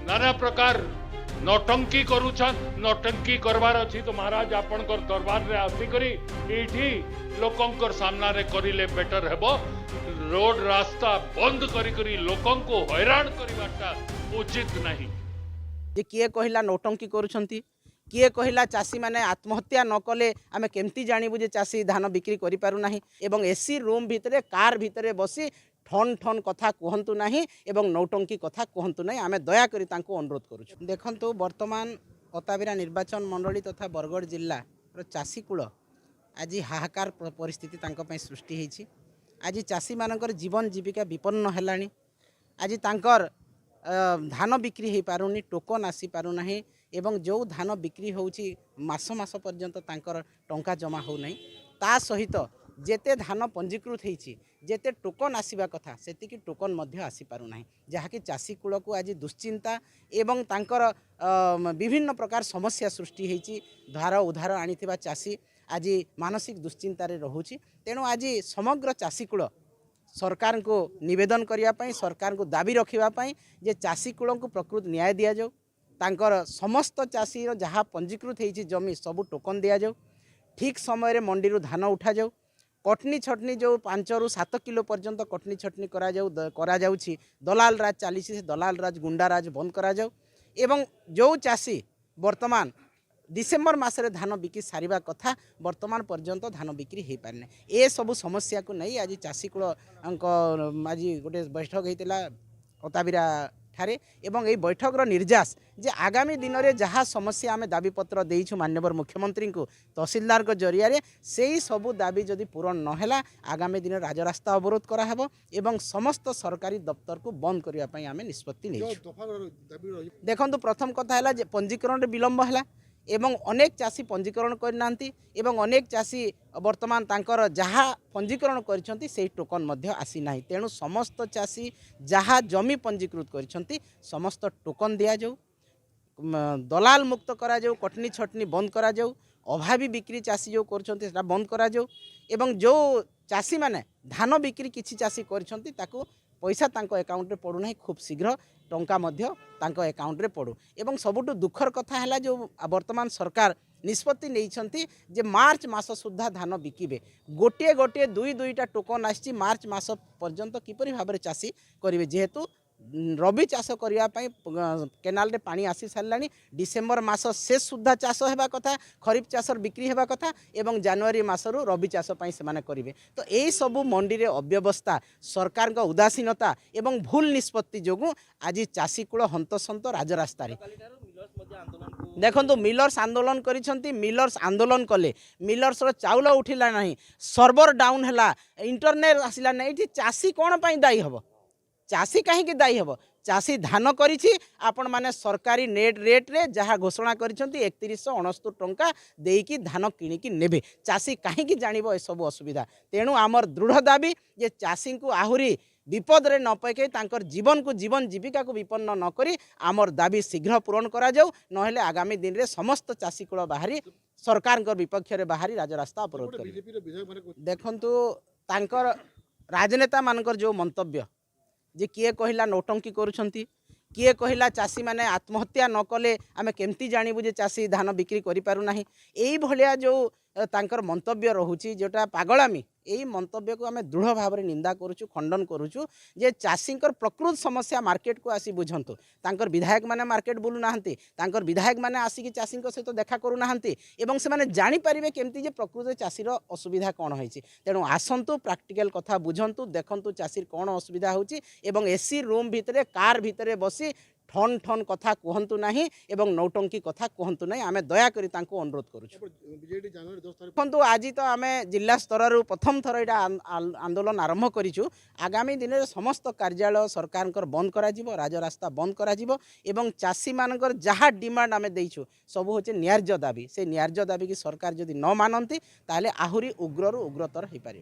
नाना प्रकार नौटंकी करूछन नौटंकी करबार अछि तो महाराज आपनकर दरबार रे आसिकरी एठी लोकंकर सामना रे करिले बेटर हेबो। रोड रास्ता बंद करी लोकंको हैरान करिबाटा उचित नहीं। जे किए कहला नौटंकी करूछंती किए कहला चाषी माने आत्महत्या न कले आमे केमती जानिबु जे चाषी धान बिक्री करि पारु नाही एवं एसी रूम भितरे कार भितरे बसी ठन ठन कथा कहतु नहीं एवं नौटंकी कथा कहतु नहीं। आमे दया करी तांको अनुरोध करूछु। देखंतु वर्तमान अताबिरा निर्वाचन मंडली तथा बरगढ़ जिल्ला चाषी कूल आज हाहाकार परिस्थिति तांको पय सृष्टि हेछि। आज चाषी मानकर जीवन जीविका विपन्न हेलानी। आज तांकर धान बिक्री हो पारुनी टोकन आसी पारु नाही एवं जो धान बिक्री होउछि मास मास पर्यंत तांकर टंका जमा हो नहीं। ता सहित जेते धान पंजीकृत होइछि जेते टोकन आसीबा कथा सेतिकी टोकन मध्य आसी पारु नाही जहाँकि चाषी कूल को आज दुश्चिंता एवं तांकर विभिन्न प्रकार समस्या सृष्टि होइछि। धार उधार आनिथिबा चाषी आज मानसिक दुश्चिंतारे रहुछि। तेणु आज समग्र चाषी कूल सरकार को निवेदन करने सरकार को दाबी रखापी जे चाषी कूल को प्रकृत न्याय दि जाऊ। तांकर समस्त चाषी जहाँ पंजीकृत होती जमी सबू टोकन दि जाऊ। ठीक समय मंडी धान उठा जाऊ। कटनी छटनी जो 5 ରୁ 7 किलो पर्यंत कटनी छटनी करा जाउछि दलाल राज चली से दलाल राज गुंडा राज बंद करा जाऊ। एवं जो चाषी वर्तमान डिसेम्बर मासरे धान बिक्री सारिबा कथा वर्तमान पर्यंत धान बिक्री हो पारने। ए सबु समस्या को नहीं आज चाषी कूल आज गोटे बैठक होता अताबिरा ठारे एवं यही बैठक निर्यास जे आगामी दिन में जहाँ समस्या आम दाबीपत्र देइछु माननीय मुख्यमंत्री को तहसीलदार को जरिया से ही सबू दाबी जदि पूरण नहला आगामी दिन राजरास्ता अवरोध कराहब एवं समस्त सरकारी दफ्तर को बंद करने आम निष्पत्ति नहीं। देखो प्रथम कथा है पंजीकरण विलंब है एवं अनेक चाषी पंजीकरण करना एवं अनेक चाषी वर्तमान तांकर जहाँ पंजीकरण करिसेंती से टोकन मध्य आसी नाही। तेणु समस्त चाषी जहाँ जमी पंजीकृत करिसेंती समस्त टोकन दिया जाऊ। दलाल मुक्त करा जाऊ। कटनी छटनी बंद करा जाऊ। अभावी बिक्री चाषी जो करछंती सेटा बंद करा जाऊ। एवं जो चाषी माने धान बिक्री किछि चाषी करछंती ताको पैसा तांको अकाउंट रे पड़ू नहीं खूब शीघ्र टंका मध्य तांको अकाउंट रे पड़ू। एवं सबुठु दुखर कथा है जो वर्तमान सरकार निष्पत्ति नहीं जे मार्च मास सुधा धान बिकिबे गोटे गोटे दुई दुईटा टोकन आछि मार्च मास पर्यंत किपरि भाबरे चाषी करिवे जेहेतु रबी चाष करने केनाल रे पानी आसी सारानी। डिसेम्बर मास शेष सुधा चाष होगा कथा खरीफ चाष बिक्री होगा कथा एवं जनवरी मासरू रबी चाष से करेंगे। तो यही सबू मंडी रे अव्यवस्था सरकार का उदासीनता एवं भूल निष्पत्ति जोगु आज चाषी कूल हंतसंत राजरास्ता देखो मिलर्स आंदोलन करिसेंती। मिलर्स आंदोलन कले मिलर्स चाउल उठिला नहीं सर्वर डाउन है इंटरनेट आसला नहीं। चाषी कौन पाई दायी हम चाषी कहीं दायी हम चाषी धान करिछि आपण माने सरकारी नेट रेट रे जहाँ घोषणा करिसेंती 3169 टंका देकी धान किणिकी नेबे चाषी कहीं जानिबो ए सब असुविधा। तेणु आमर दृढ़ दाबी जे चाषी को आहुरी विपद रे न पके तांकर जीवन को जीवन जीविका को विपन्न न करी आमर दाबी शीघ्र पूरण करा जाऊ। नहेले आगामी दिन रे समस्त चाषी कूल बाहरी सरकार विपक्ष रे बाहरी राजरास्ता अवरोध कर। देखंतु तांकर राजनेता मानकर जो मंतव्य जे किए कहला नौटंकी करूछंती किए कहला चाषी माने आत्महत्या न कले आमे केमती जानिबु जे चाषी धान बिक्री करि पारु नाही। एई भलिया जो तांकर मंतव्य रहुची जोटा पागलामी यही मंतव्य को आम दृढ़ भाव में निंदा करुचु खंडन करुचु जे चाषींकर प्रकृत समस्या मार्केट को आसी बुझंतु। तांकर विधायक माने मार्केट बुलू नाहंती तांकर विधायक माने आसिकी चाषी सहित देखा करू नाहंती एवं से माने जानि परिबे केमती जे प्रकृत चाषीर असुविधा कौन होईची। तेणु आसंतु प्रैक्टिकल कथा बुझंतु देखंतु चाषीर कौन असुविधा होची एवं एसी रूम भितरे कार भितरे बसी ठन ठन कथा कहतु नहीं एवं नौटंकी कथा कहतु नहीं। आमे दया करी तांको अनुरोध करूँ। आज तो आम जिला स्तर प्रथम थर यहाँ आंदोलन आरंभ करूँ। आगामी दिन में समस्त कार्यालय सरकार बंद करा राजरास्ता बंद करा एवं चाषी मानकर जहाँ डिमांड आम देइछु सब हूँ न्याय्य दाबी से न्याय्य दाबी की सरकार जदि न मानती ताले आहुरी उग्ररू उग्रतर हो पार।